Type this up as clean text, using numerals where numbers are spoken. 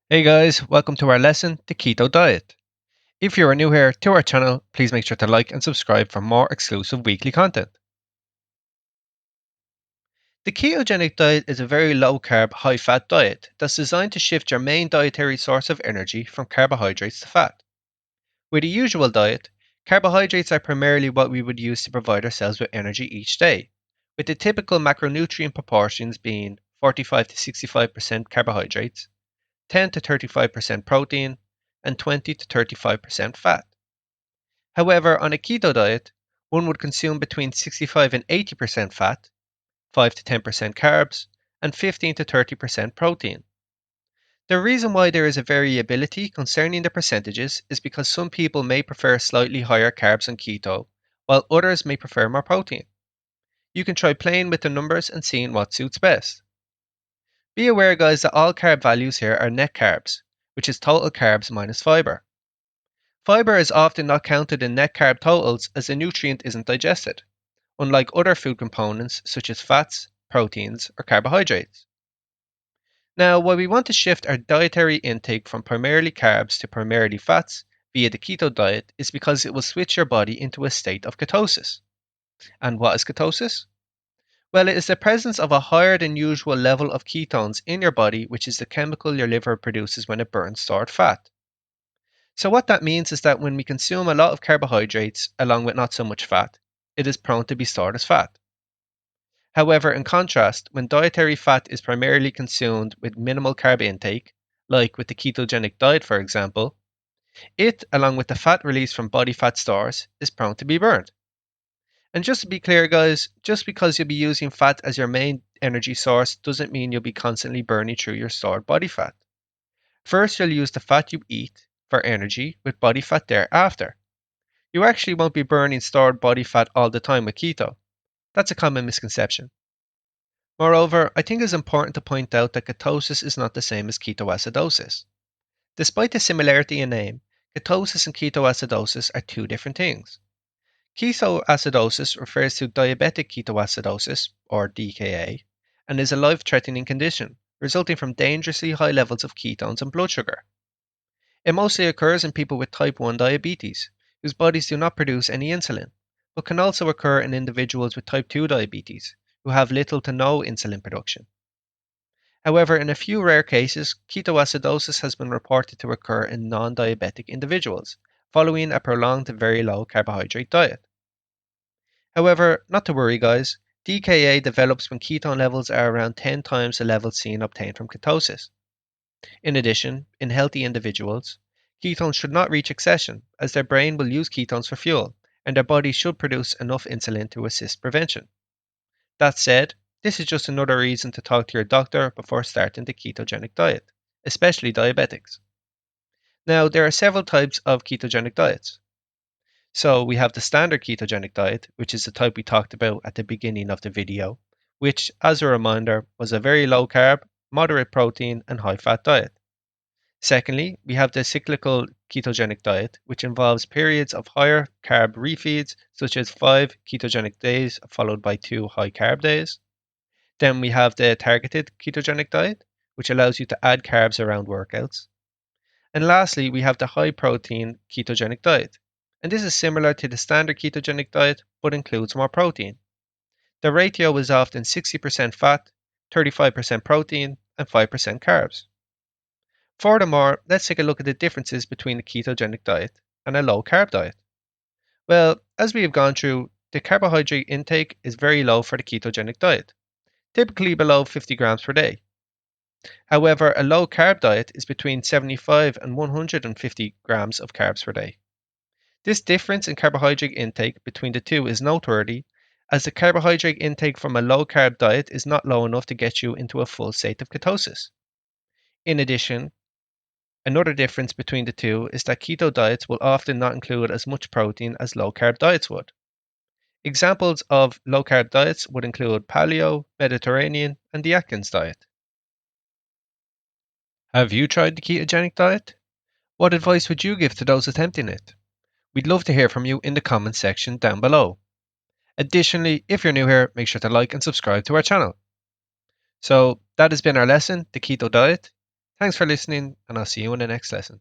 Hey guys, welcome to our lesson, the Keto Diet. If you are new here to our channel, please make sure to like and subscribe for more exclusive weekly content. The ketogenic diet is a very low carb, high fat diet that's designed to shift your main dietary source of energy from carbohydrates to fat. With a usual diet, carbohydrates are primarily what we would use to provide ourselves with energy each day, with the typical macronutrient proportions being 45 to 65% carbohydrates, 10 to 35% protein, and 20 to 35% fat. However, on a keto diet, one would consume between 65 and 80% fat, 5 to 10% carbs, and 15 to 30% protein. The reason why there is a variability concerning the percentages is because some people may prefer slightly higher carbs on keto, while others may prefer more protein. You can try playing with the numbers and seeing what suits best. Be aware, guys, that all carb values here are net carbs, which is total carbs minus fiber. Fiber is often not counted in net carb totals as the nutrient isn't digested, unlike other food components such as fats, proteins, or carbohydrates. Now, why we want to shift our dietary intake from primarily carbs to primarily fats via the keto diet is because it will switch your body into a state of ketosis. And what is ketosis? Well, it is the presence of a higher than usual level of ketones in your body, which is the chemical your liver produces when it burns stored fat. So, what that means is that when we consume a lot of carbohydrates along with not so much fat, it is prone to be stored as fat. However, in contrast, when dietary fat is primarily consumed with minimal carb intake, like with the ketogenic diet for example, it, along with the fat released from body fat stores, is prone to be burned. And just to be clear, guys, just because you'll be using fat as your main energy source doesn't mean you'll be constantly burning through your stored body fat. First, you'll use the fat you eat for energy, with body fat thereafter. You actually won't be burning stored body fat all the time with keto. That's a common misconception. Moreover, I think it's important to point out that ketosis is not the same as ketoacidosis. Despite the similarity in name, ketosis and ketoacidosis are two different things. Ketoacidosis refers to diabetic ketoacidosis, or DKA, and is a life threatening condition resulting from dangerously high levels of ketones and blood sugar. It mostly occurs in people with type 1 diabetes, whose bodies do not produce any insulin, but can also occur in individuals with type 2 diabetes, who have little to no insulin production. However, in a few rare cases, ketoacidosis has been reported to occur in non diabetic individuals, following a prolonged and very low carbohydrate diet. However, not to worry, guys, DKA develops when ketone levels are around 10 times the levels seen obtained from ketosis. In addition, in healthy individuals, ketones should not reach excession, as their brain will use ketones for fuel, and their body should produce enough insulin to assist prevention. That said, this is just another reason to talk to your doctor before starting the ketogenic diet, especially diabetics. Now, there are several types of ketogenic diets. So, we have the standard ketogenic diet, which is the type we talked about at the beginning of the video, which, as a reminder, was a very low carb, moderate protein, and high fat diet. Secondly, we have the cyclical ketogenic diet, which involves periods of higher carb refeeds, such as 5 ketogenic days followed by 2 high carb days. Then we have the targeted ketogenic diet, which allows you to add carbs around workouts. And lastly, we have the high protein ketogenic diet. And this is similar to the standard ketogenic diet, but includes more protein. The ratio is often 60% fat, 35% protein, and 5% carbs. Furthermore, let's take a look at the differences between a ketogenic diet and a low carb diet. Well, as we have gone through, the carbohydrate intake is very low for the ketogenic diet, typically below 50 grams per day. However, a low carb diet is between 75 and 150 grams of carbs per day. This difference in carbohydrate intake between the two is noteworthy, as the carbohydrate intake from a low carb diet is not low enough to get you into a full state of ketosis. In addition, another difference between the two is that keto diets will often not include as much protein as low carb diets would. Examples of low carb diets would include paleo, Mediterranean, and the Atkins diet. Have you tried the ketogenic diet? What advice would you give to those attempting it? We'd love to hear from you in the comments section down below. Additionally, if you're new here, make sure to like and subscribe to our channel. So, that has been our lesson, the keto diet. Thanks for listening, and I'll see you in the next lesson.